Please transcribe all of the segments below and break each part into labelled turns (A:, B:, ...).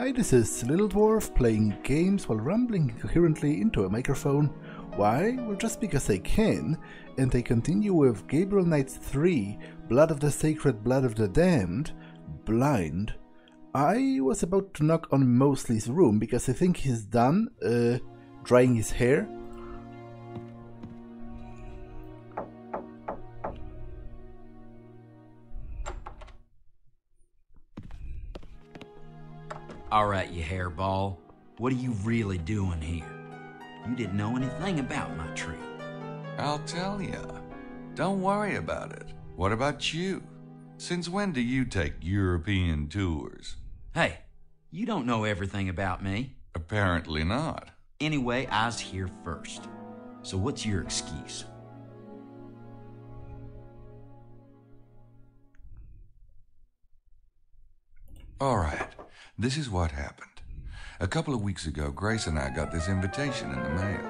A: Hi, this is Little Dwarf playing games while rambling coherently into a microphone. Why? Well, just because I can, and I continue with Gabriel Knight 3, Blood of the Sacred, Blood of the Damned, Blind. I was about to knock on Mosley's room because I think he's done drying his hair.
B: Alright, you hairball. What are you really doing here? You didn't know anything about my tree.
C: I'll tell ya. Don't worry about it. What about you? Since when do you take European tours?
B: Hey, you don't know everything about me.
C: Apparently not.
B: Anyway, I was here first. So what's your excuse?
C: Alright, this is what happened. A couple of weeks ago, Grace and I got this invitation in the mail.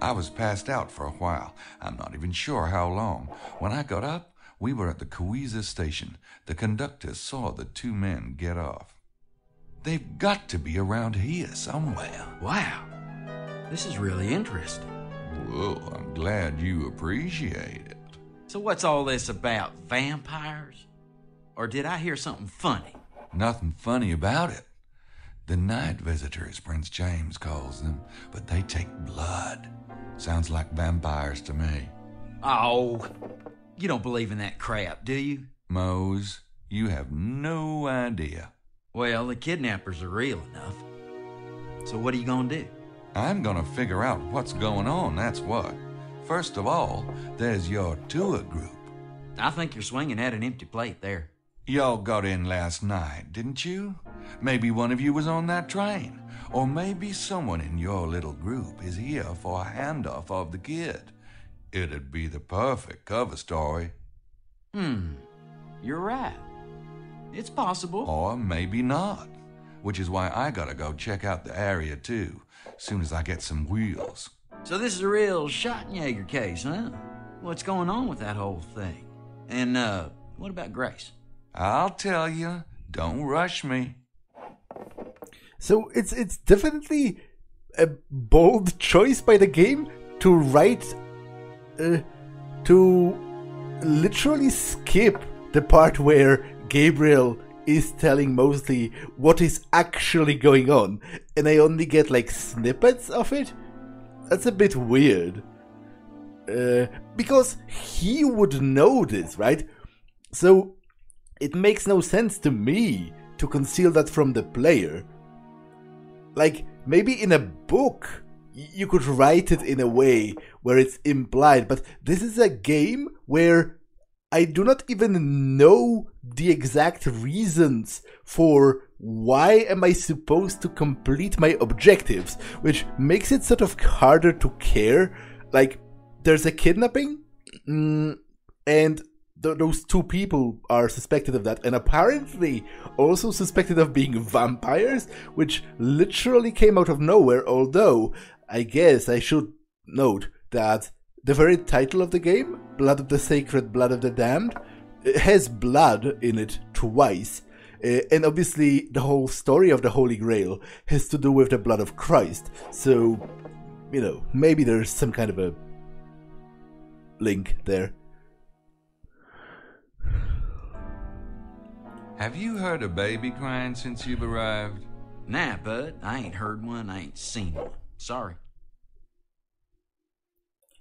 C: I was passed out for a while. I'm not even sure how long. When I got up, we were at the Kauiza station. The conductor saw the two men get off. They've got to be around here somewhere.
B: Wow, this is really interesting.
C: Well, I'm glad you appreciate it.
B: So what's all this about, vampires? Or did I hear something funny?
C: Nothing funny about it. The night visitors, Prince James calls them, but they take blood. Sounds like vampires to me.
B: Oh, you don't believe in that crap, do you?
C: Mose, you have no idea.
B: Well, the kidnappers are real enough. So what are you gonna do?
C: I'm gonna figure out what's going on, that's what. First of all, there's your tour group.
B: I think you're swinging at an empty plate there.
C: Y'all got in last night, didn't you? Maybe one of you was on that train. Or maybe someone in your little group is here for a handoff of the kid. It'd be the perfect cover story.
B: You're right. It's possible.
C: Or maybe not. Which is why I gotta go check out the area too, soon as I get some wheels.
B: So this is a real Schattenjäger case, huh? What's going on with that whole thing? And, what about Grace?
C: I'll tell you. Don't rush me.
A: So it's definitely a bold choice by the game to write, to literally skip the part where Gabriel is telling Mosley what is actually going on, and I only get like snippets of it. That's a bit weird. Because he would know this, right? So it makes no sense to me to conceal that from the player. Like, maybe in a book, you could write it in a way where it's implied, but this is a game where I do not even know the exact reasons for why am I supposed to complete my objectives, which makes it sort of harder to care. Like, there's a kidnapping, and those two people are suspected of that, and apparently also suspected of being vampires, which literally came out of nowhere, although I guess I should note that the very title of the game, Blood of the Sacred, Blood of the Damned, has blood in it twice. And obviously the whole story of the Holy Grail has to do with the blood of Christ. So, you know, maybe there's some kind of a link there.
C: Have you heard a baby crying since you've arrived?
B: Nah, bud. I ain't heard one. I ain't seen one. Sorry.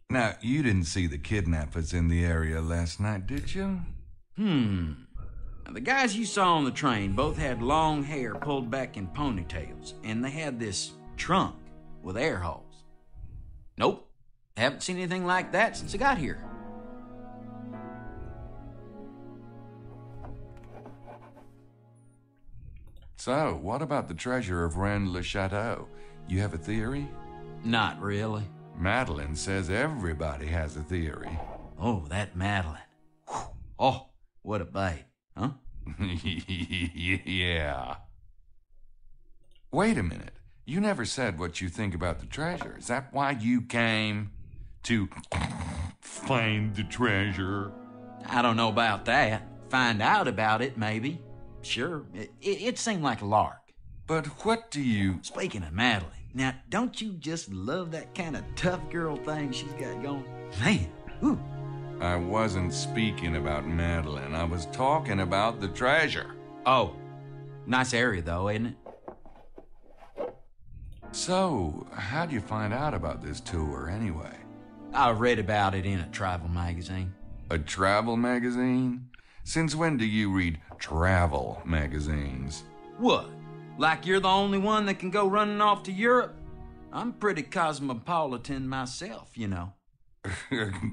C: Now, you didn't see the kidnappers in the area last night, did you?
B: Now, the guys you saw on the train both had long hair pulled back in ponytails, and they had this trunk with air holes. Nope. Haven't seen anything like that since I got here.
C: So, what about the treasure of Rennes-le-Chateau? You have a theory?
B: Not really.
C: Madeline says everybody has a theory.
B: Oh, that Madeline. Whew. Oh, what a babe, huh?
C: Yeah. Wait a minute. You never said what you think about the treasure. Is that why you came? To find the treasure?
B: I don't know about that. Find out about it, maybe. Sure, it seemed like a lark.
C: But what do you...
B: Speaking of Madeline, now, don't you just love that kind of tough girl thing she's got going? Man, ooh.
C: I wasn't speaking about Madeline. I was talking about the treasure.
B: Oh, nice area, though, isn't it?
C: So, how'd you find out about this tour, anyway?
B: I read about it in a travel magazine.
C: A travel magazine? Since when do you read travel magazines?
B: What? Like you're the only one that can go running off to Europe? I'm pretty cosmopolitan myself, you know.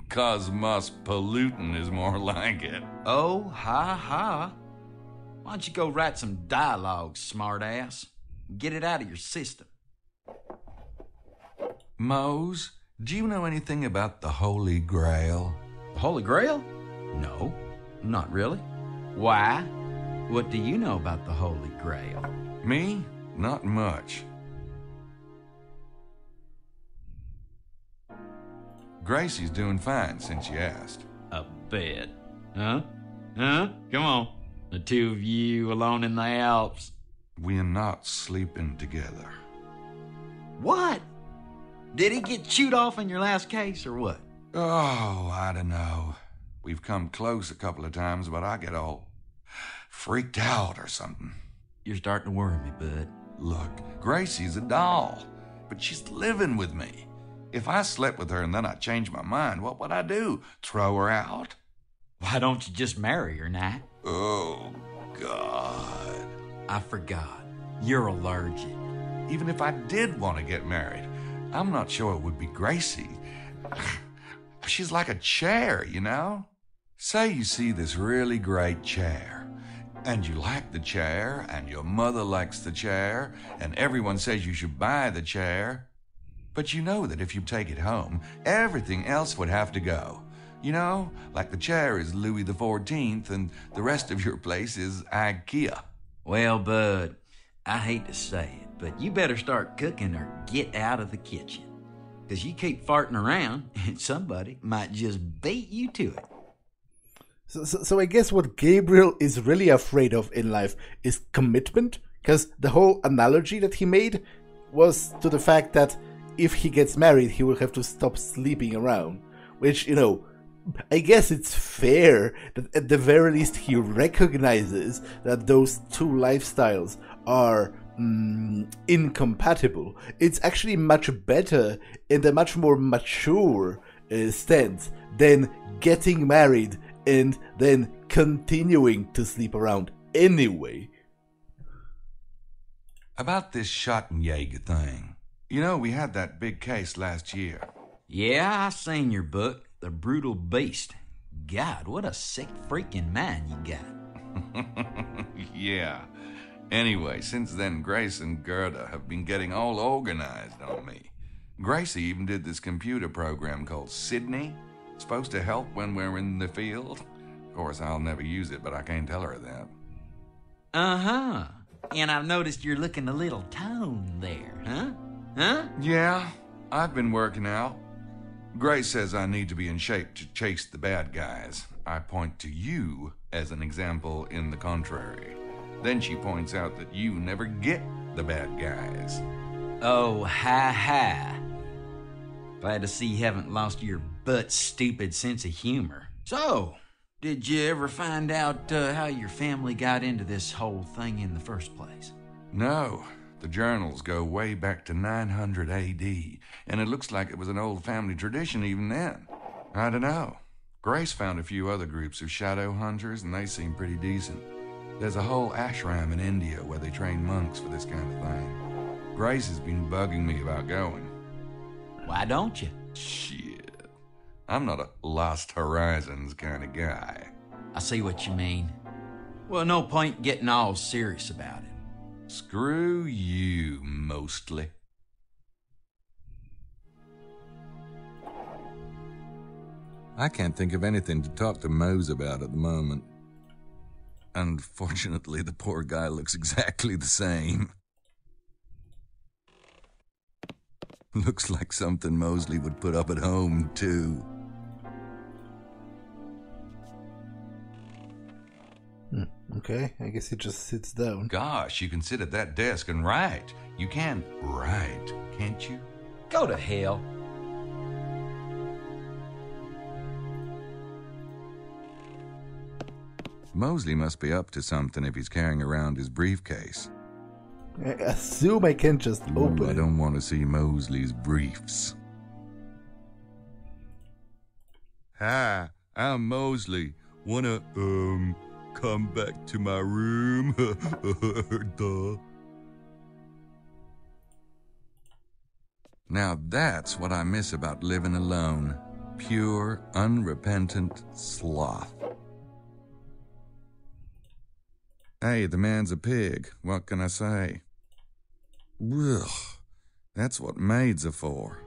C: Cosmos-pollutant is more like it.
B: Oh, ha. Why don't you go write some dialogue, smartass? Get it out of your system.
C: Mose, do you know anything about the Holy Grail?
B: The Holy Grail? No, not really. Why? What do you know about the Holy Grail?
C: Me? Not much. Gracie's doing fine since you asked.
B: A bet. Huh? Come on. The two of you alone in the Alps.
C: We're not sleeping together.
B: What? Did he get chewed off in your last case or what?
C: Oh, I don't know. We've come close a couple of times, but I get all freaked out or something.
B: You're starting to worry me, bud.
C: Look, Gracie's a doll, but she's living with me. If I slept with her and then I changed my mind, what would I do? Throw her out?
B: Why don't you just marry her, Knight?
C: Oh, God.
B: I forgot. You're allergic.
C: Even if I did want to get married, I'm not sure it would be Gracie. She's like a chair, you know? Say you see this really great chair, and you like the chair, and your mother likes the chair, and everyone says you should buy the chair. But you know that if you take it home, everything else would have to go. You know, like the chair is Louis XIV, and the rest of your place is IKEA.
B: Well, bud, I hate to say it, but you better start cooking or get out of the kitchen. Because you keep farting around, and somebody might just beat you to it.
A: So I guess what Gabriel is really afraid of in life is commitment. Because the whole analogy that he made was to the fact that if he gets married, he will have to stop sleeping around. Which, you know, I guess it's fair that at the very least he recognizes that those two lifestyles are incompatible. It's actually much better and a much more mature stance than getting married and then continuing to sleep around anyway.
C: About this Schattenjäger thing. You know, we had that big case last year.
B: Yeah, I seen your book, The Brutal Beast. God, what a sick freaking mind you got.
C: Yeah. Anyway, since then, Grace and Gerda have been getting all organized on me. Gracie even did this computer program called Sydney. It's supposed to help when we're in the field. Of course, I'll never use it, but I can't tell her that.
B: Uh-huh. And I've noticed you're looking a little toned there, huh? Huh?
C: Yeah, I've been working out. Grace says I need to be in shape to chase the bad guys. I point to you as an example in the contrary. Then she points out that you never get the bad guys.
B: Oh, ha. Glad to see you haven't lost your butt-stupid sense of humor. So, did you ever find out how your family got into this whole thing in the first place?
C: No. The journals go way back to 900 A.D., and it looks like it was an old family tradition even then. I don't know. Grace found a few other groups of shadow hunters, and they seem pretty decent. There's a whole ashram in India where they train monks for this kind of thing. Grace has been bugging me about going.
B: Why don't you?
C: Shit. I'm not a Lost Horizons kind of guy.
B: I see what you mean. Well, no point getting all serious about it.
C: Screw you, mostly. I can't think of anything to talk to Mose about at the moment. Unfortunately, the poor guy looks exactly the same. Looks like something Mosley would put up at home, too.
A: Okay, I guess he just sits down.
C: Gosh, you can sit at that desk and write. You can write, can't you?
D: Go to hell.
C: Mosley must be up to something if he's carrying around his briefcase.
A: I assume I can't just open
C: I
A: it.
C: don't want to see Mosley's briefs. Hi, I'm Mosley. Wanna, come back to my room? Duh. Now that's what I miss about living alone. Pure, unrepentant sloth. Hey, the man's a pig. What can I say? Ugh, that's what maids are for.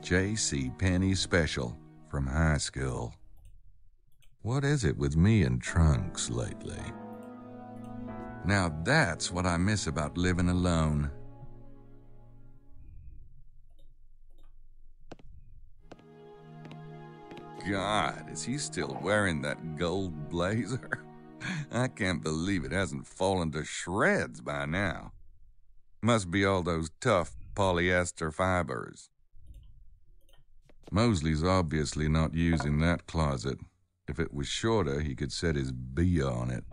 C: J.C. Penney Special from high school. What is it with me and trunks lately? Now that's what I miss about living alone. God, is he still wearing that gold blazer? I can't believe it hasn't fallen to shreds by now. Must be all those tough polyester fibers. Mosley's obviously not using that closet. If it was shorter, he could set his B on it.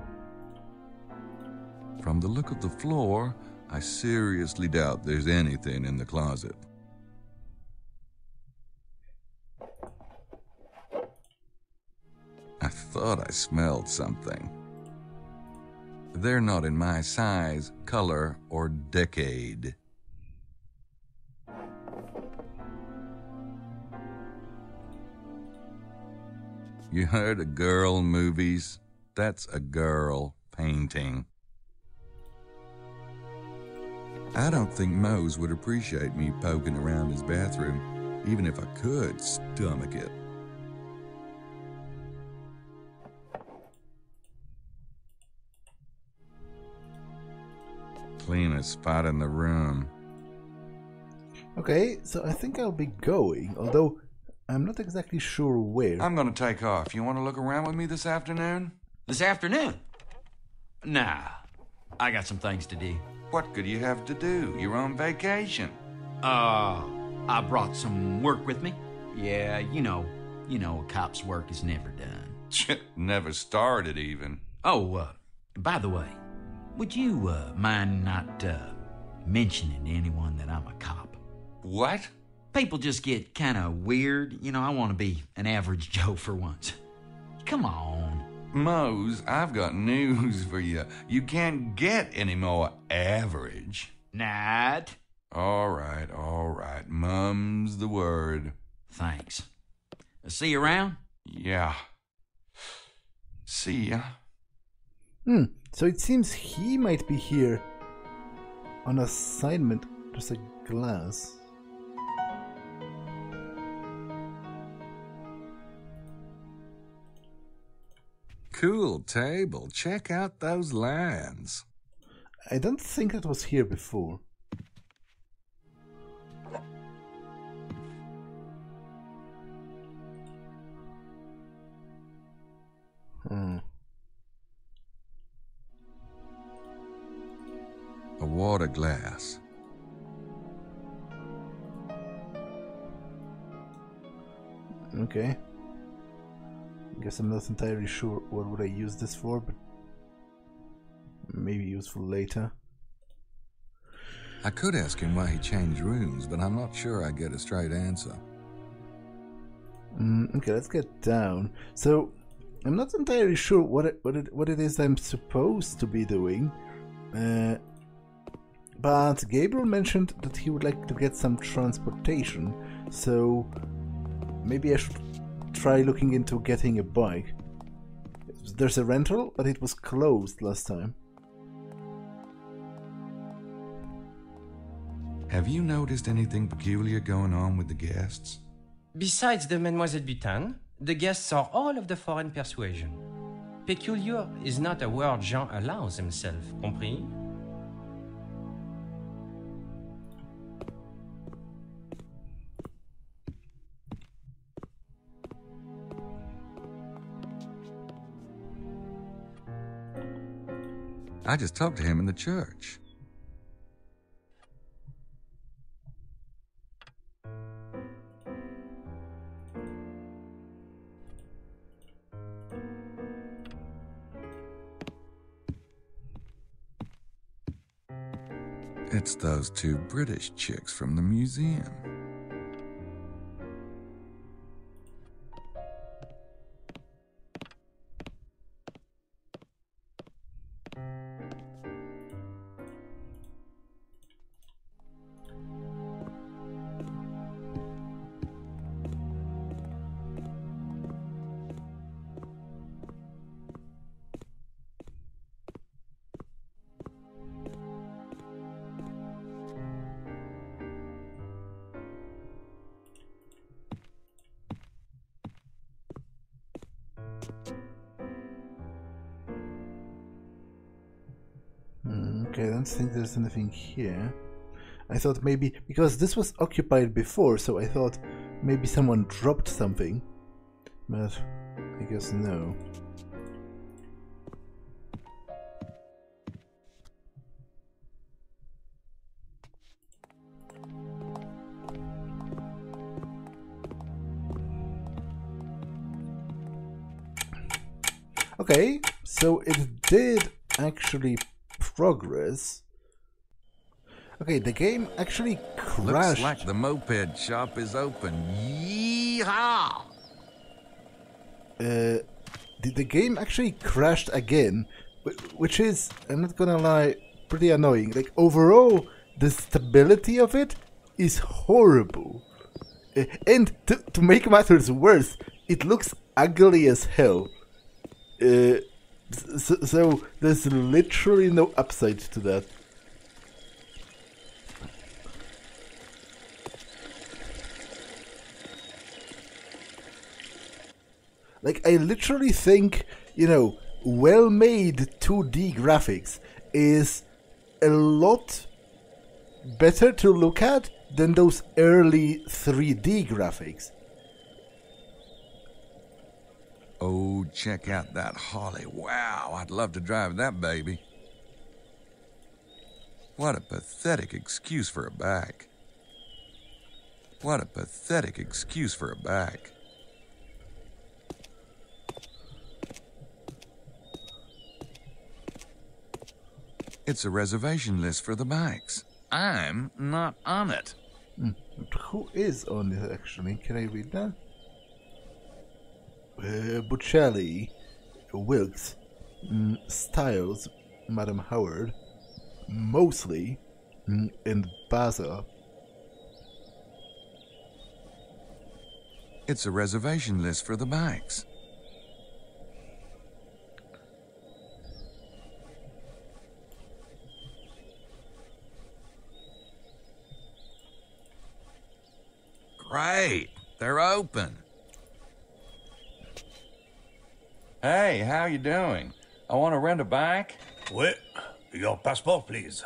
C: From the look of the floor, I seriously doubt there's anything in the closet. I thought I smelled something. They're not in my size, color, or decade. You heard of girl movies? That's a girl painting. I don't think Mose would appreciate me poking around his bathroom, even if I could stomach it. Cleanest spot in the room.
A: Okay, so I think I'll be going, although I'm not exactly sure where.
C: I'm gonna take off. You wanna look around with me this afternoon?
B: This afternoon? Nah, I got some things to do.
C: What could you have to do? You're on vacation.
B: I brought some work with me. Yeah, you know, a cop's work is never done.
C: Never started even.
B: Oh, by the way, would you mind not mentioning to anyone that I'm a cop?
C: What?
B: People just get kind of weird. You know, I want to be an average Joe for once. Come on.
C: Mose, I've got news for you. You can't get any more average.
B: Not.
C: All right. Mum's the word.
B: Thanks. See you around?
C: Yeah. See ya.
A: So it seems he might be here on assignment. There's a glass.
C: Cool table. Check out those lines.
A: I don't think that was here before.
C: A water glass.
A: Okay. Guess I'm not entirely sure what would I use this for, but maybe useful later.
C: I could ask him why he changed rooms, but I'm not sure I get a straight answer.
A: Okay, let's get down. So, I'm not entirely sure what it is I'm supposed to be doing. But Gabriel mentioned that he would like to get some transportation, so maybe I should try looking into getting a bike. There's a rental, but it was closed last time.
C: Have you noticed anything peculiar going on with the guests?
D: Besides the Mademoiselle Butane, the guests are all of the foreign persuasion. Peculiar is not a word Jean allows himself, compris?
C: I just talked to him in the church. It's those two British chicks from the museum.
A: Okay, I don't think there's anything here. I thought maybe, because this was occupied before, so I thought maybe someone dropped something. But I guess no. Okay, so it did actually progress. Okay, the game actually crashed.
C: Looks like the moped shop is open. Yeehaw!
A: The game actually crashed again, which is, I'm not gonna lie, pretty annoying. Like, overall, the stability of it is horrible. And to make matters worse, it looks ugly as hell. So there's literally no upside to that. Like, I literally think, you know, well-made 2D graphics is a lot better to look at than those early 3D graphics.
C: Oh, check out that Harley. Wow, I'd love to drive that baby. What a pathetic excuse for a bike. What a pathetic excuse for a bike. It's a reservation list for the bikes. I'm not on it.
A: Who is on it, actually? Can I read that? Buccelli, Wilkes, Styles, Madam Howard, Mosley, and Baza.
C: It's a reservation list for the bikes. Great, they're open. Hey, how you doing? I want to rent a bike.
E: Oui, your passport, please.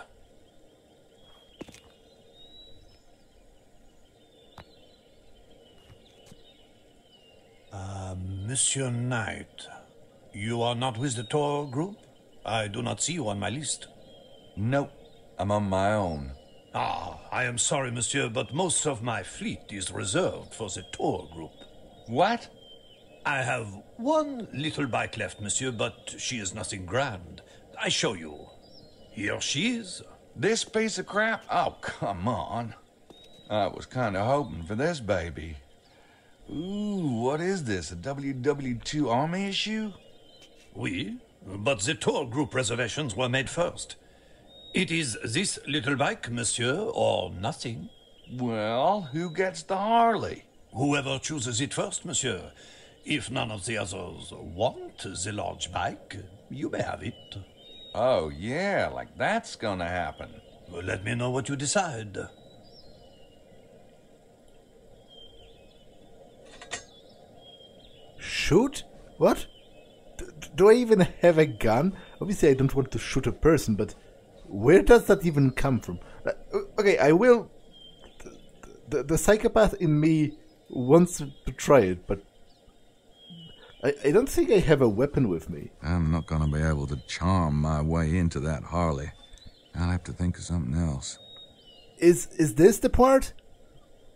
E: Monsieur Knight, you are not with the tour group? I do not see you on my list.
C: Nope, I'm on my own.
E: Ah, I am sorry, monsieur, but most of my fleet is reserved for the tour group.
C: What?
E: I have one little bike left, monsieur, but she is nothing grand. I show you. Here she is.
C: This piece of crap? Oh, come on. I was kind of hoping for this baby. Ooh, what is this, a WW2 Army issue?
E: Oui, but the tour group reservations were made first. It is this little bike, monsieur, or nothing.
C: Well, who gets the Harley?
E: Whoever chooses it first, monsieur. If none of the others want the large bike, you may have it.
C: Oh, yeah, like that's gonna happen.
E: Well, let me know what you decide.
A: Shoot? What? Do I even have a gun? Obviously I don't want to shoot a person, but where does that even come from? Okay, I will... The psychopath in me wants to try it, but I don't think I have a weapon with me.
C: I'm not gonna be able to charm my way into that Harley. I'll have to think of something else.
A: Is this the part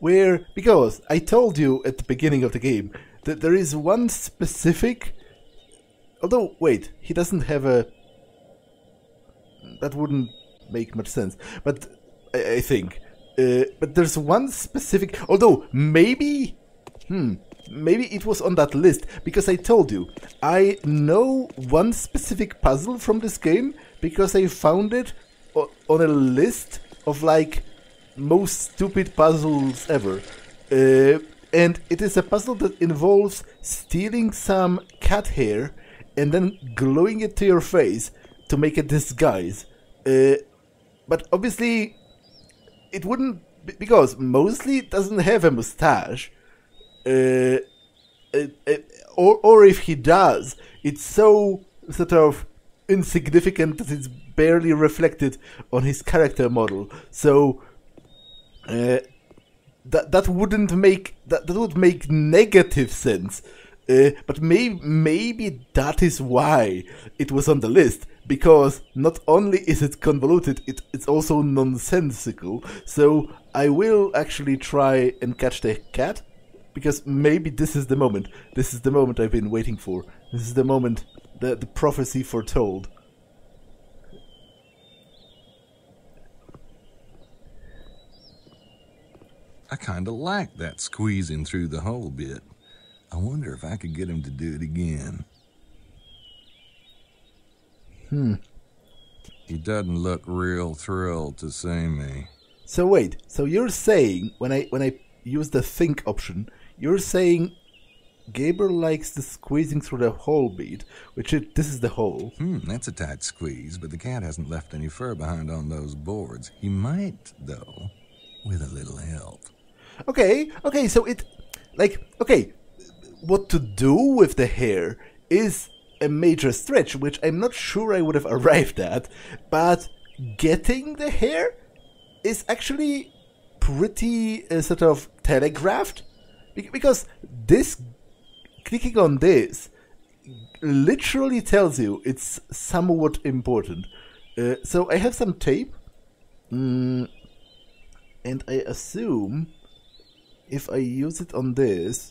A: where, because I told you at the beginning of the game that there is one specific, although wait, he doesn't have a, that wouldn't make much sense, but I think, but there's one specific, although maybe it was on that list, because I told you, I know one specific puzzle from this game because I found it on a list of like most stupid puzzles ever. And it is a puzzle that involves stealing some cat hair and then gluing it to your face to make a disguise. But obviously it wouldn't, because mostly it doesn't have a mustache. Or if he does, it's so sort of insignificant that it's barely reflected on his character model. So that wouldn't make that would make negative sense. But maybe that is why it was on the list, because not only is it convoluted, it's also nonsensical. So I will actually try and catch the cat, because maybe this is the moment. This is the moment I've been waiting for. This is the moment, the prophecy foretold.
C: I kinda like that squeezing through the hole bit. I wonder if I could get him to do it again. He doesn't look real thrilled to see me.
A: So wait, so you're saying, when I use the think option, you're saying Gabriel likes the squeezing through the hole beat, this is the hole.
C: That's a tight squeeze, but the cat hasn't left any fur behind on those boards. He might, though, with a little help.
A: Okay, so what to do with the hair is a major stretch, which I'm not sure I would have arrived at, but getting the hair is actually pretty sort of telegraphed, because this, clicking on this, literally tells you it's somewhat important. So I have some tape, and I assume if I use it on this,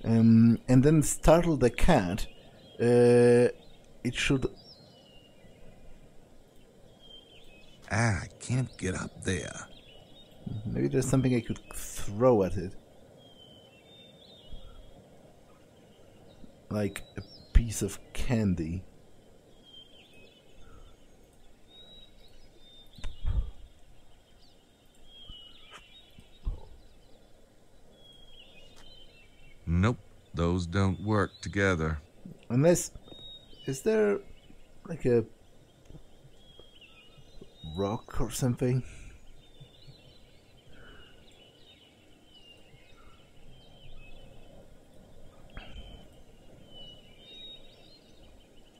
A: and then startle the cat, it should...
C: I can't get up there.
A: Maybe there's something I could throw at it. Like a piece of candy.
C: Nope, those don't work together.
A: Unless, is there like a rock or something?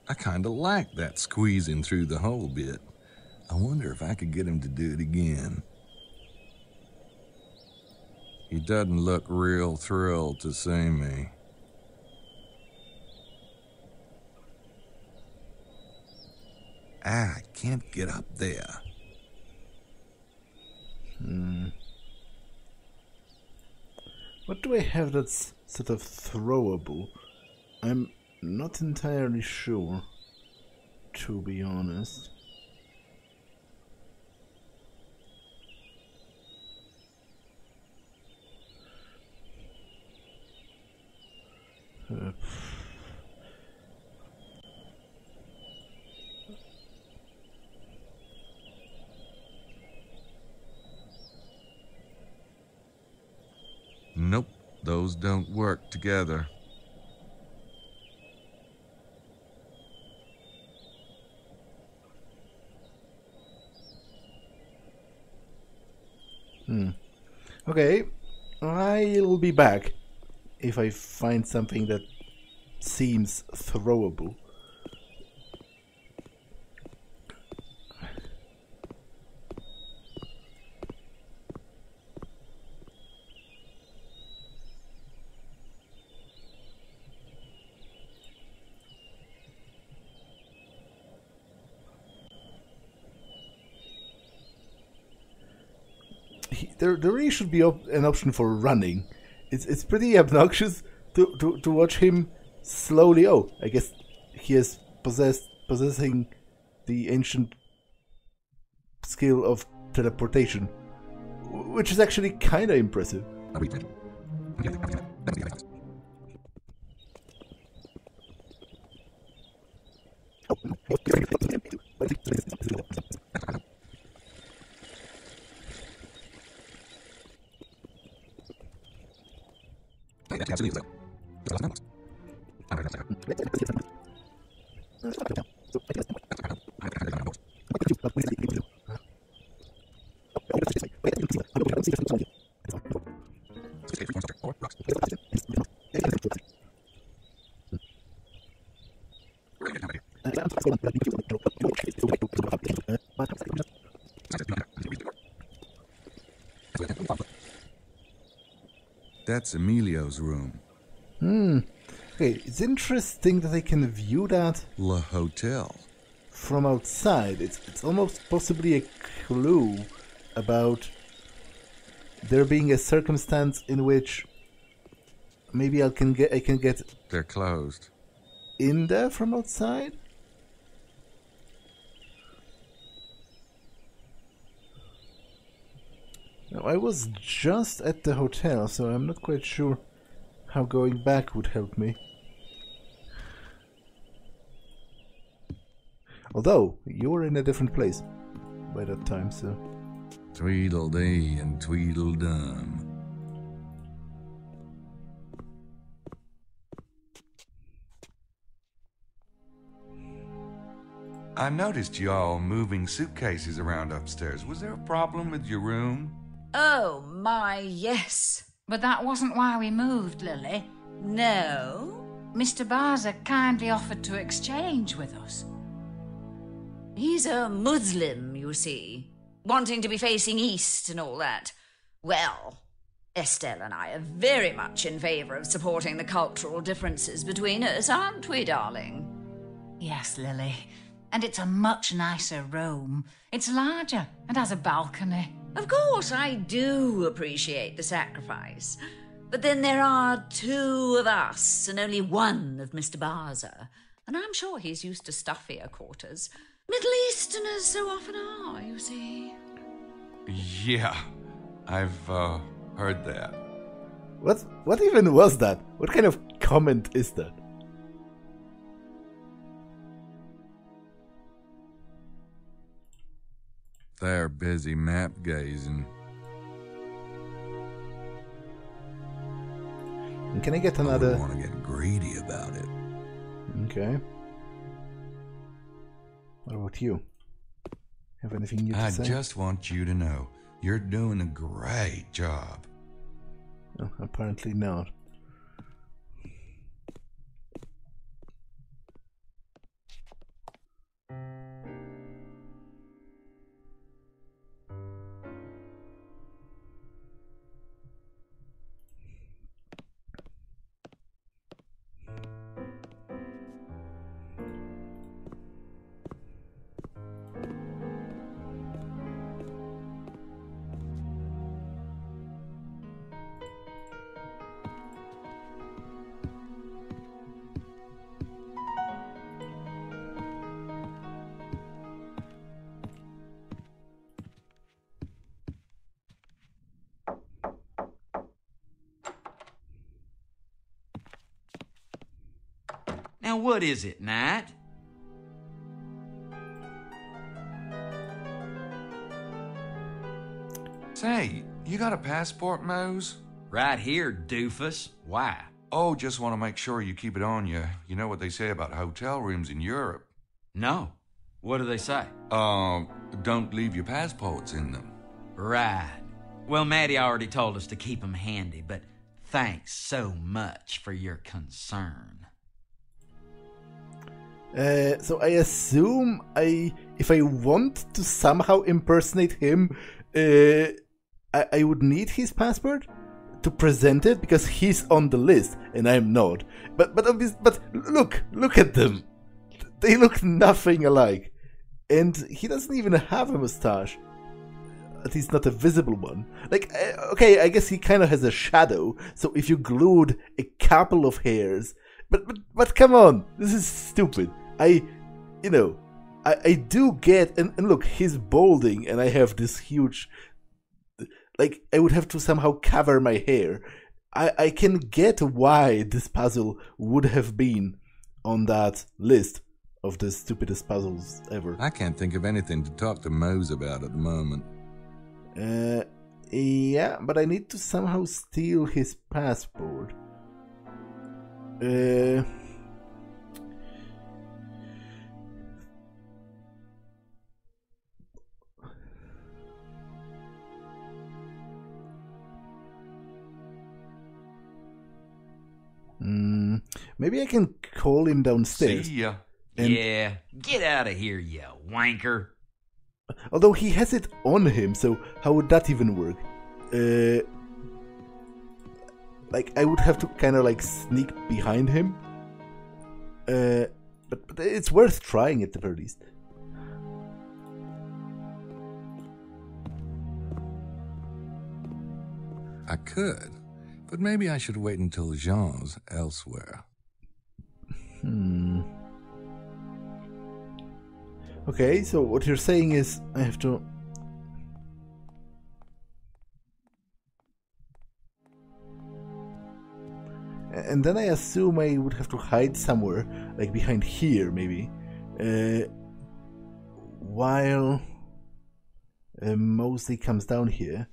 C: I kinda like that squeezing through the hole bit. I wonder if I could get him to do it again. He doesn't look real thrilled to see me. I can't get up there.
A: What do I have that's sort of throwable? I'm not entirely sure, to be honest.
C: Nope, those don't work together.
A: Okay, I'll be back if I find something that seems throwable. there really should be an option for running. It's pretty obnoxious to watch him slowly. Oh, I guess he is possessing the ancient skill of teleportation, which is actually kind of impressive.
C: That's Emilio's room.
A: Okay, it's interesting that I can view that
C: Le Hotel.
A: from outside. It's almost possibly a clue about there being a circumstance in which maybe I can get
C: They're closed.
A: in there from outside. Now, I was just at the hotel, so I'm not quite sure how going back would help me. Although, you were in a different place by that time, so...
C: Tweedledee and Tweedledum. I noticed y'all moving suitcases around upstairs. Was there a problem with your room?
F: Oh, my, yes.
G: But that wasn't why we moved, Lily.
F: No?
G: Mr. Barza kindly offered to exchange with us.
F: He's a Muslim, you see, wanting to be facing east and all that. Well, Estelle and I are very much in favour of supporting the cultural differences between us, aren't we, darling?
G: Yes, Lily. And it's a much nicer room. It's larger and has a balcony.
F: Of course, I do appreciate the sacrifice. But then there are two of us and only one of Mr. Barza. And I'm sure he's used to stuffier quarters. Middle Easterners so often are, you see.
C: Yeah, I've heard that.
A: What even was that? What kind of comment is that?
C: They're busy map gazing.
A: And can I get
C: I
A: another...
C: want to get greedy about it.
A: Okay. What about you? Have anything new to
C: I
A: say?
C: just want you to know you're doing a great job.
A: Oh, apparently not.
B: Now, what is it, Knight?
C: Say, you got a passport, Mose?
B: Right here, doofus. Why?
C: Oh, just want to make sure you keep it on you. You know what they say about hotel rooms in Europe.
B: No. What do they say?
C: Don't leave your passports in them.
B: Right. Well, Maddie already told us to keep them handy, but thanks so much for your concern.
A: So I assume if I want to somehow impersonate him, I would need his passport to present it because he's on the list and I'm not. But look at them. They look nothing alike, and he doesn't even have a mustache. at least not a visible one. Like, okay, I guess he kind of has a shadow, so if you glued a couple of hairs... But come on, this is stupid. I do get... And look, he's balding, and I have this huge... Like, I would have to somehow cover my hair. I can get why this puzzle would have been on that list of the stupidest puzzles ever.
C: I can't think of anything to talk to Mose about at the moment.
A: Yeah, but I need to somehow steal his passport. Maybe I can call him downstairs.
C: See ya.
B: Yeah, get out of here, you wanker.
A: Although he has it on him, so how would that even work? Like, I would have to kind of like sneak behind him. But it's worth trying at the very least.
C: I could, but maybe I should wait until Jean's elsewhere.
A: Okay, so what you're saying is I have to... And then I assume I would have to hide somewhere, like behind here maybe, while Mosley comes down here.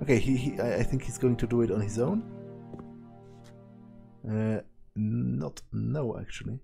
A: Okay, I think he's going to do it on his own. No, actually.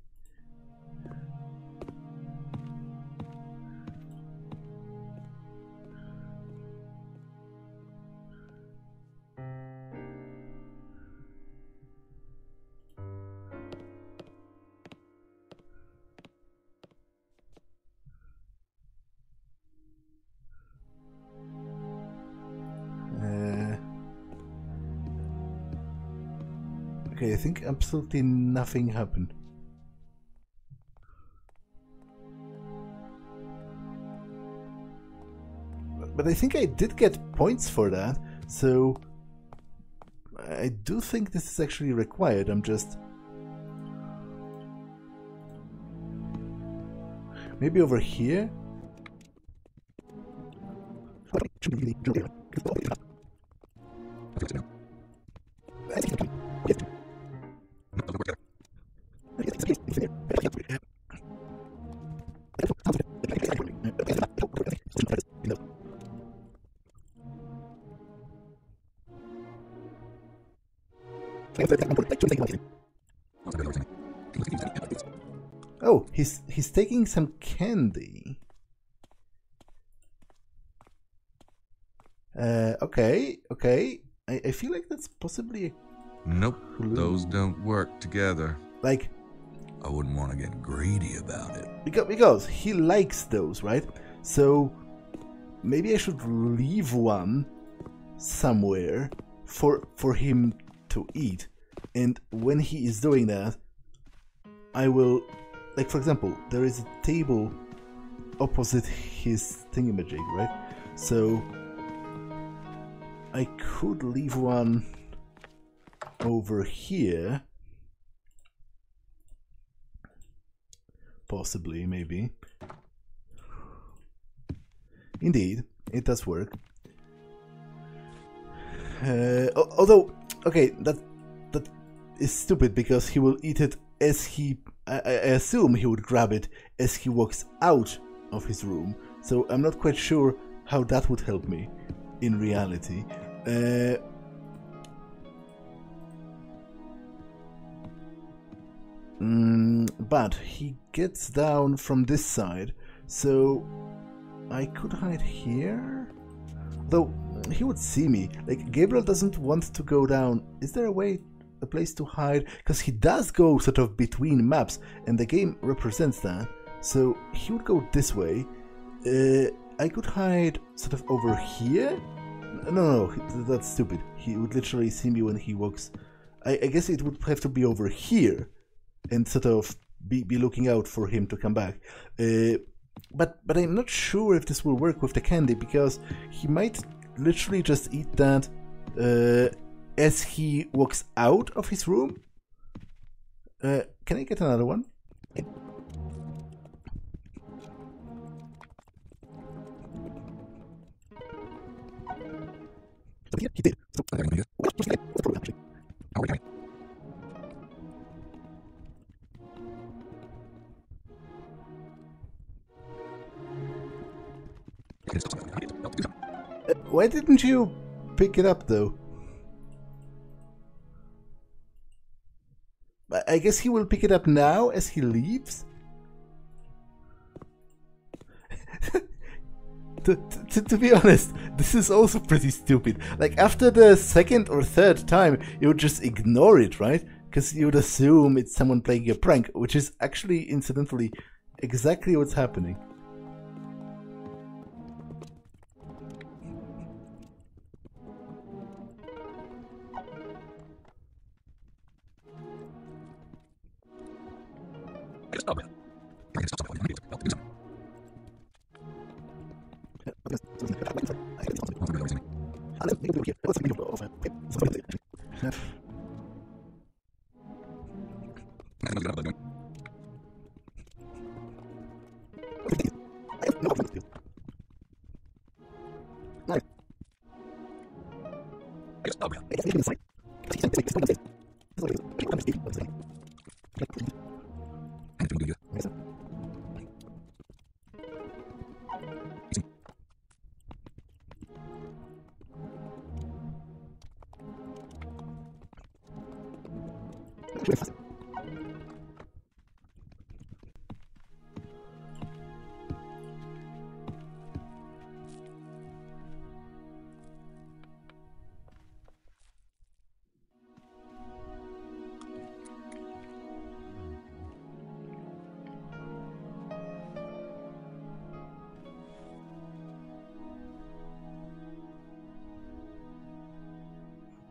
A: Okay, I think absolutely nothing happened. But I think I did get points for that, so I do think this is actually required. I'm just... Maybe over here? Oh, he's taking some candy. Okay. I feel like that's possibly a
C: Nope,
A: clue.
C: those don't work together.
A: Like,
C: I wouldn't want to get greedy about it.
A: because he likes those, right? So maybe I should leave one somewhere for him to eat, and when he is doing that, I will, like, for example, there is a table opposite his thingamajig, right? So I could leave one over here, possibly, maybe. Indeed, it does work. Although, okay, that is stupid because he will eat it as he... I assume he would grab it as he walks out of his room. So I'm not quite sure how that would help me in reality. But he gets down from this side, so I could hide here? Though he would see me. Like, Gabriel doesn't want to go down. Is there a place to hide? Because he does go sort of between maps, and the game represents that. So he would go this way. I could hide sort of over here? No, that's stupid. He would literally see me when he walks. I guess it would have to be over here and sort of be looking out for him to come back. But I'm not sure if this will work with the candy, because he might literally just eat that as he walks out of his room. Can I get another one? He did. Why didn't you pick it up, though? I guess he will pick it up now as he leaves? To be honest, this is also pretty stupid. Like, after the second or third time, you would just ignore it, right? Because you would assume it's someone playing a prank, which is actually, incidentally, exactly what's happening.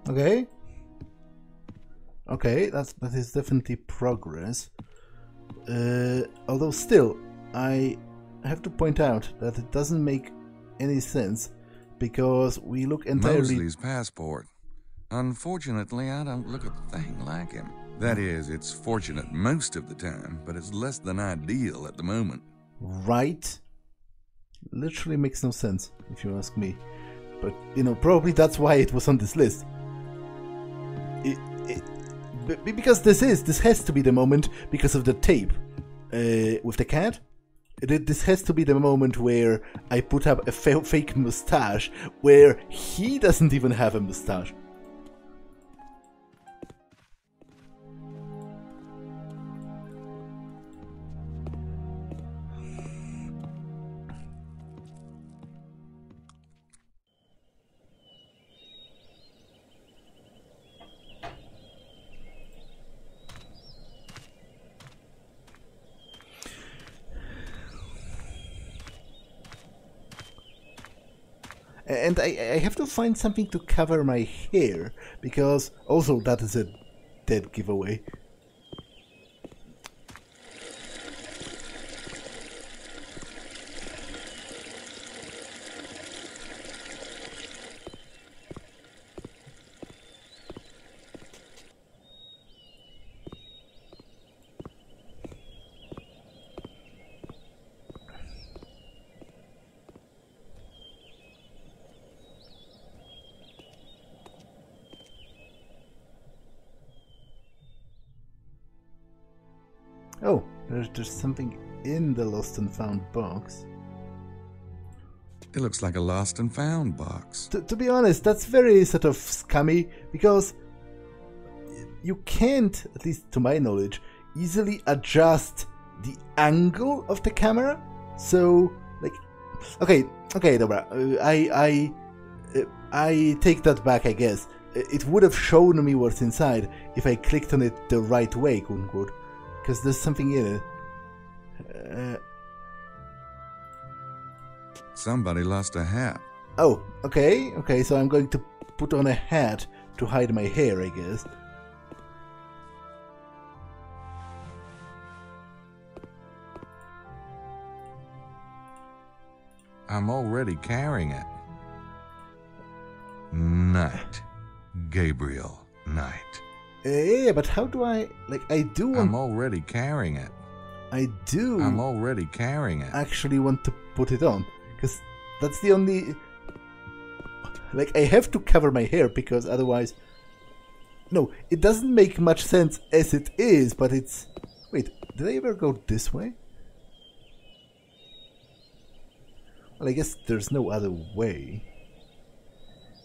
A: Okay. Okay, that is definitely progress. Although still, I have to point out that it doesn't make any sense, because we look entirely...
C: Mosley's passport. Unfortunately, I don't look a thing like him. That is, it's fortunate most of the time, but it's less than ideal at the moment.
A: Right? Literally makes no sense, if you ask me. But, you know, probably that's why it was on this list. Because this has to be the moment, because of the tape with the cat. This has to be the moment where I put up a fake mustache, where he doesn't even have a mustache. And I have to find something to cover my hair, because also that is a dead giveaway. Oh, there's something in the lost and found box.
C: It looks like a lost and found box.
A: To be honest, that's very sort of scummy, because you can't, at least to my knowledge, easily adjust the angle of the camera. So, like, okay, Dobra, I take that back, I guess. It would have shown me what's inside if I clicked on it the right way, quote unquote. Because there's something in it.
C: Somebody lost a hat.
A: Oh, okay, so I'm going to put on a hat to hide my hair, I guess.
C: I'm already carrying it. Knight. Gabriel Knight.
A: Yeah, but how do I... Like, I do want...
C: I'm already carrying it.
A: I do...
C: I'm already carrying it.
A: actually want to put it on. Because that's the only... Like, I have to cover my hair, because otherwise... No, it doesn't make much sense as it is, but it's... Wait, did I ever go this way? Well, I guess there's no other way.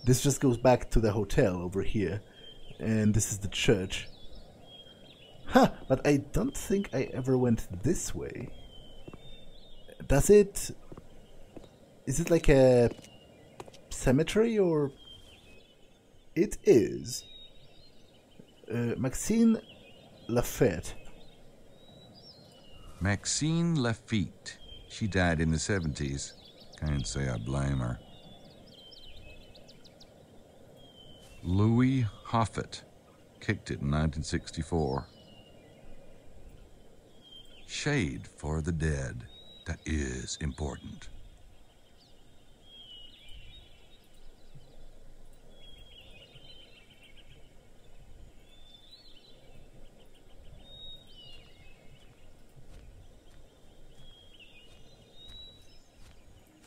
A: This just goes back to the hotel over here. And this is the church. Huh, but I don't think I ever went this way. Does it... Is it like a cemetery, or... It is. Maxine Lafette.
C: Maxine Lafitte. She died in the 70s. Can't say I blame her. Louis Hoffet. Kicked it in 1964. Shade for the dead. That is important.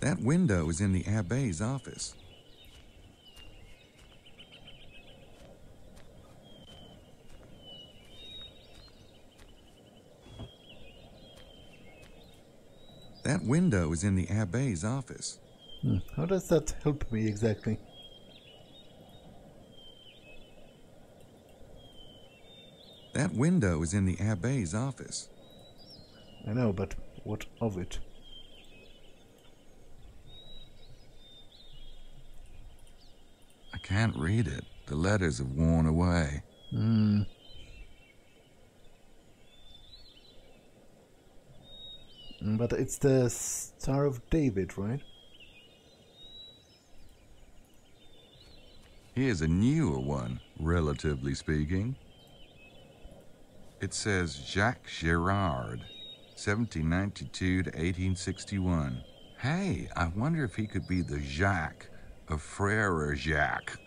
C: That window is in the Abbe's office. That window is in the Abbe's office.
A: How does that help me exactly?
C: That window is in the Abbe's office.
A: I know, but what of it?
C: I can't read it. The letters have worn away.
A: But it's the Star of David, right?
C: Here's a newer one, relatively speaking. It says Jacques Girard, 1792 to 1861. Hey, I wonder if he could be the Jacques of Frere Jacques.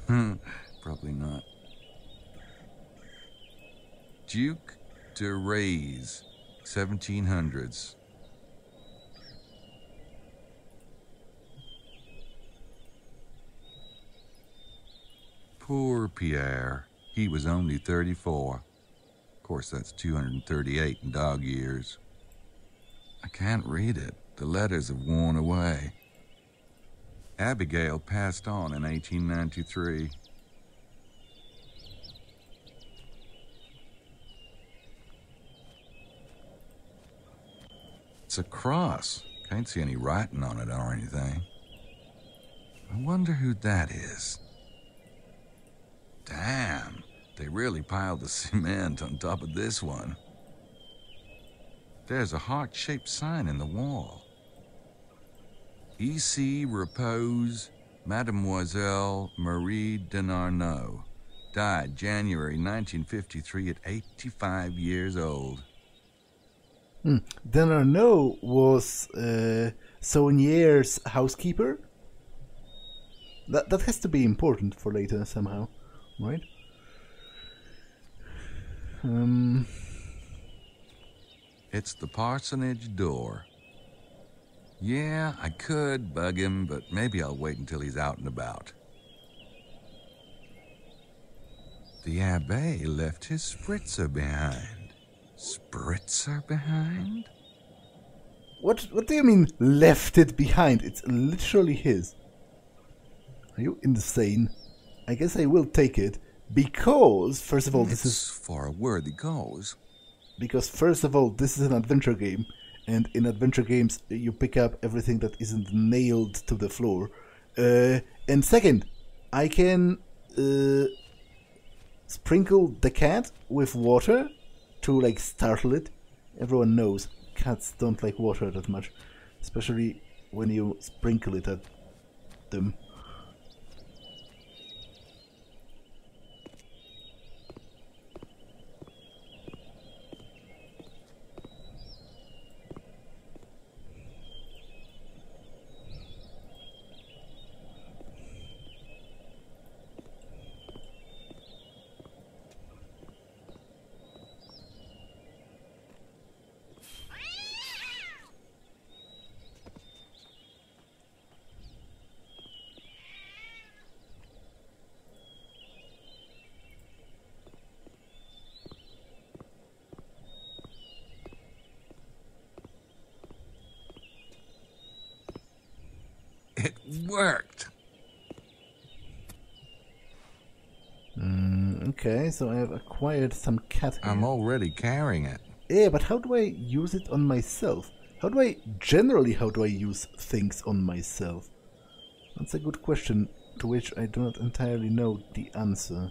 C: Probably not. Duke de Rays, 1700s. Poor Pierre. He was only 34. Of course, that's 238 in dog years. I can't read it. The letters have worn away. Abigail passed on in 1893. It's a cross. Can't see any writing on it or anything. I wonder who that is. Damn, they really piled the cement on top of this one. There's a heart-shaped sign in the wall. Ici repose Mademoiselle Marie Denarnaud. Died January 1953 at 85 years old.
A: Denarnaud was Saunier's housekeeper? That has to be important for later somehow, right?
C: It's the parsonage door. Yeah, I could bug him, but maybe I'll wait until he's out and about. The Abbe left his spritzer behind. Spritzer behind?
A: What do you mean, left it behind? It's literally his. Are you insane? I guess I will take it, because, first of all, this is...
C: for a worthy cause.
A: Because, first of all, this is an adventure game, and in adventure games, you pick up everything that isn't nailed to the floor. And second, I can sprinkle the cat with water to, like, startle it. Everyone knows cats don't like water that much, especially when you sprinkle it at them.
C: It worked.
A: Okay, so I have acquired some cat hair.
C: I'm already carrying it.
A: Yeah, but how do I use it on myself? How do I use things on myself? That's a good question to which I do not entirely know the answer.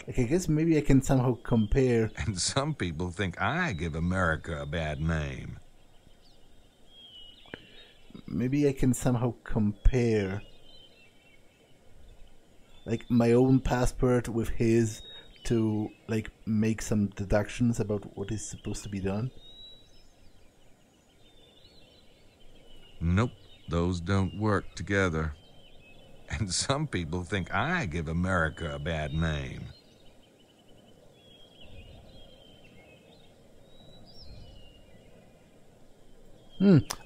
A: Like, I guess maybe I can somehow compare...
C: And some people think I give America a bad name.
A: Maybe I can somehow compare... like, my own passport with his to, like, make some deductions about what is supposed to be done.
C: Nope, those don't work together. And some people think I give America a bad name.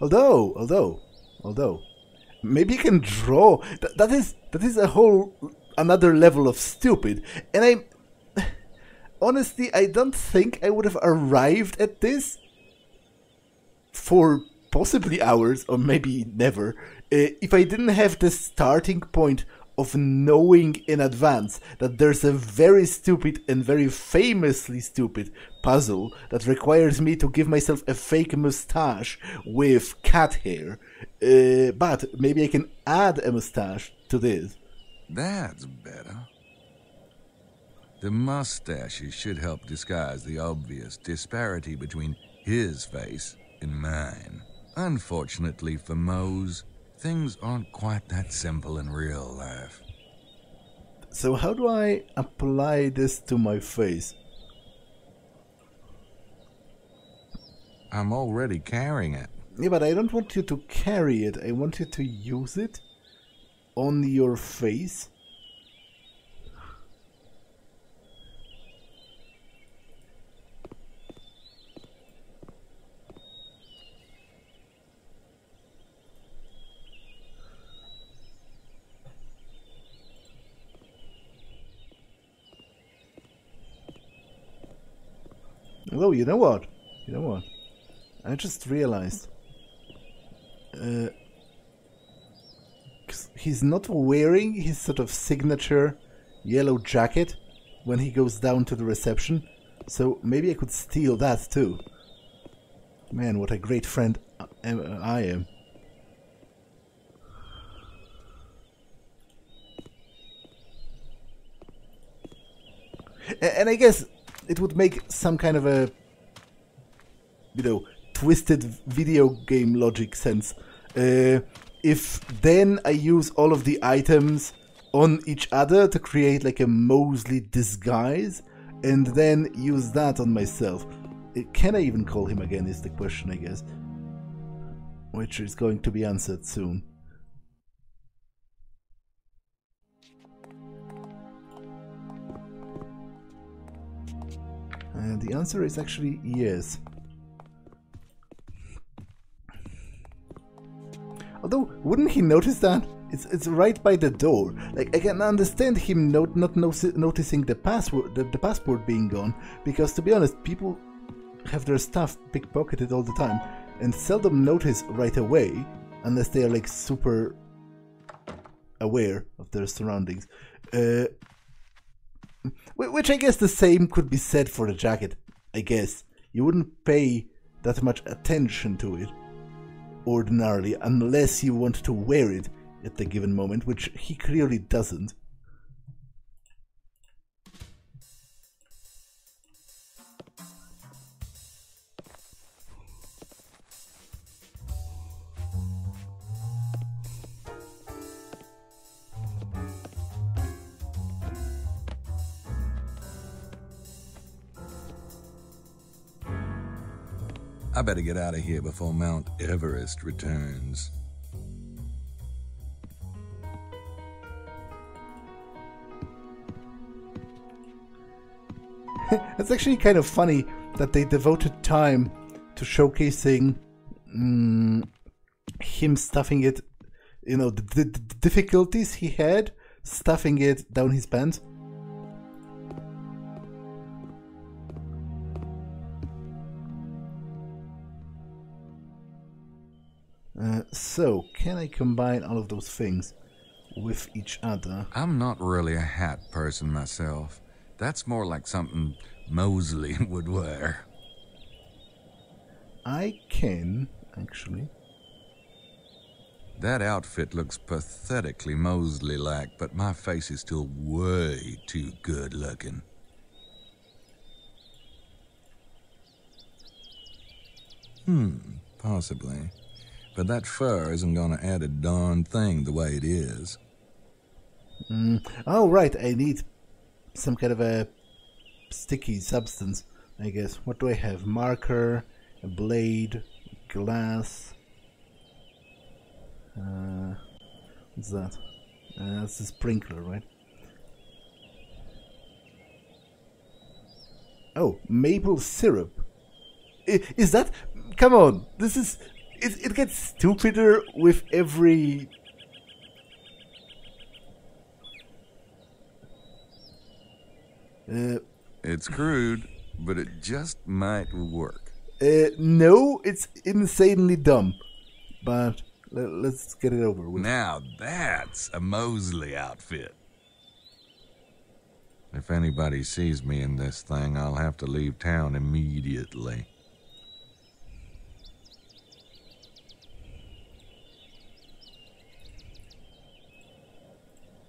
A: Although, maybe you can draw. That is a whole another level of stupid. And honestly, I don't think I would have arrived at this for possibly hours or maybe never if I didn't have the starting point of knowing in advance that there's a very stupid and very famously stupid puzzle that requires me to give myself a fake mustache with cat hair. But maybe I can add a mustache to this.
C: That's better. The mustaches should help disguise the obvious disparity between his face and mine. Unfortunately for Mose, things aren't quite that simple in real life.
A: So how do I apply this to my face?
C: I'm already carrying it.
A: Yeah, but I don't want you to carry it. I want you to use it on your face. Although, you know what? I just realized. He's not wearing his sort of signature yellow jacket when he goes down to the reception. So maybe I could steal that too. Man, what a great friend I am. And I guess it would make some kind of a, twisted video game logic sense. If then I use all of the items on each other to create like a Mosley disguise, and then use that on myself. Can I even call him again is the question, I guess. Which is going to be answered soon. And the answer is actually yes. Although, wouldn't he notice that? It's right by the door. Like, I can understand him not noticing the passport being gone, because to be honest, people have their stuff pickpocketed all the time and seldom notice right away unless they are like super aware of their surroundings. Which I guess the same could be said for the jacket, I guess. You wouldn't pay that much attention to it ordinarily unless you want to wear it at the given moment, which he clearly doesn't.
C: I better get out of here before Mount Everest returns.
A: It's actually kind of funny that they devoted time to showcasing him stuffing it, the difficulties he had stuffing it down his pants. So, can I combine all of those things with each other?
C: I'm not really a hat person myself. That's more like something Mosley would wear.
A: I can, actually.
C: That outfit looks pathetically Mosley-like, but my face is still way too good-looking. Possibly. But that fur isn't gonna add a darn thing the way it is.
A: Oh, right, I need some kind of a sticky substance, I guess. What do I have? Marker, a blade, glass. What's that? That's a sprinkler, right? Oh, maple syrup. Is that... Come on, this is... It gets stupider with every...
C: It's crude, but it just might work.
A: No, it's insanely dumb. But let's get it over with.
C: Now that's a Mosley outfit. If anybody sees me in this thing, I'll have to leave town immediately.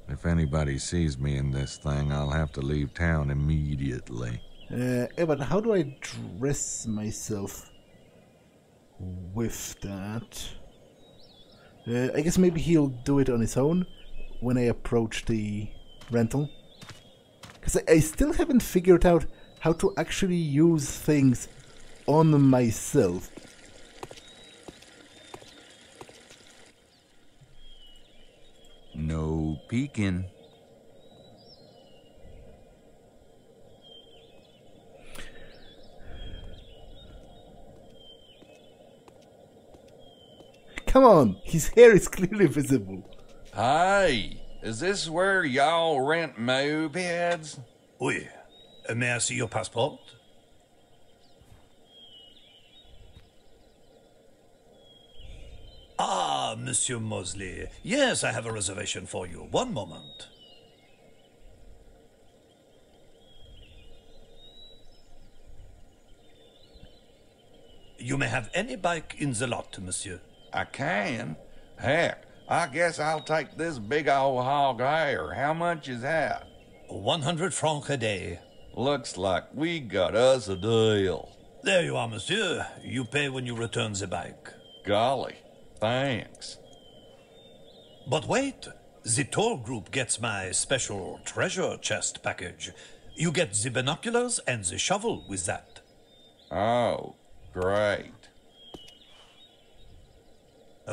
C: If anybody sees me in this thing, I'll have to leave town immediately.
A: Yeah, but how do I dress myself with that? I guess maybe he'll do it on his own when I approach the rental. Because I still haven't figured out how to actually use things on myself.
C: No peeking.
A: Come on, his hair is clearly visible.
C: Hey, is this where y'all rent mopeds?
E: Oui. May I see your passport? Ah, Monsieur Mosley. Yes, I have a reservation for you. One moment. You may have any bike in the lot, monsieur.
C: I can. Heck, I guess I'll take this big old hog hair. How much is that?
E: 100 francs a day.
C: Looks like we got us a deal.
E: There you are, monsieur. You pay when you return the bike.
C: Golly, thanks.
E: But wait, the tour group gets my special treasure chest package. You get the binoculars and the shovel with that.
C: Oh, great.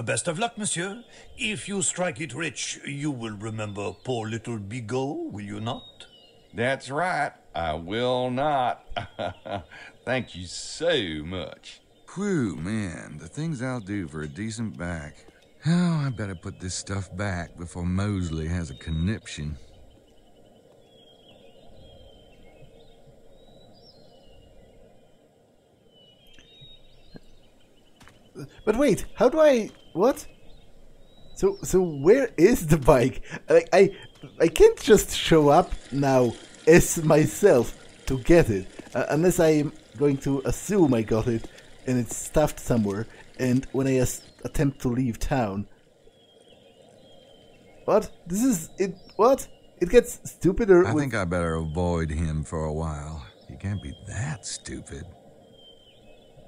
E: Best of luck, monsieur. If you strike it rich, you will remember poor little Bigot, will you not?
C: That's right, I will not. Thank you so much. Whew, man, the things I'll do for a decent back. Oh, I better put this stuff back before Mosley has a conniption.
A: But wait, how do I... What? So where is the bike? Like, I can't just show up now as myself to get it. Unless I'm going to assume I got it and it's stuffed somewhere. And when I attempt to leave town... What? This is... it. What? It gets stupider
C: I think I better avoid him for a while. He can't be that stupid.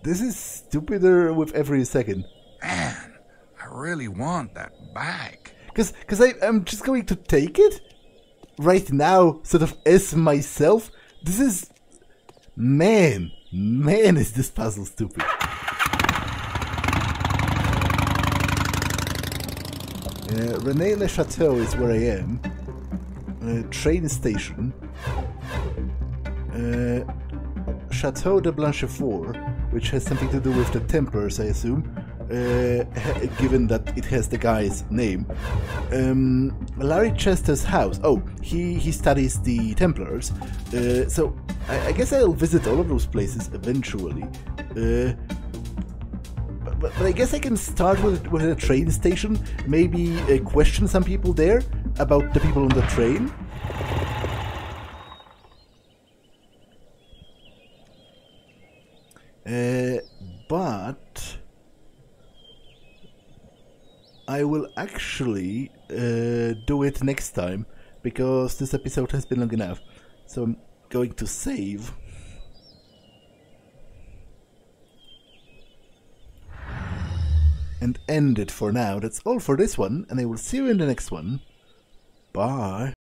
A: This is stupider with every second.
C: Man, I really want that bike.
A: Because I'm just going to take it? Right now, sort of as myself? This is... Man, is this puzzle stupid. Rennes-le-Chateau is where I am. Train station. Chateau de Blanchefort, which has something to do with the Templars, I assume, given that it has the guy's name. Larry Chester's house. Oh, he studies the Templars. So I guess I'll visit all of those places eventually. but I guess I can start with a train station. Maybe question some people there about the people on the train. But I will actually do it next time, because this episode has been long enough. So I'm going to save. And end it for now. That's all for this one, and I will see you in the next one. Bye.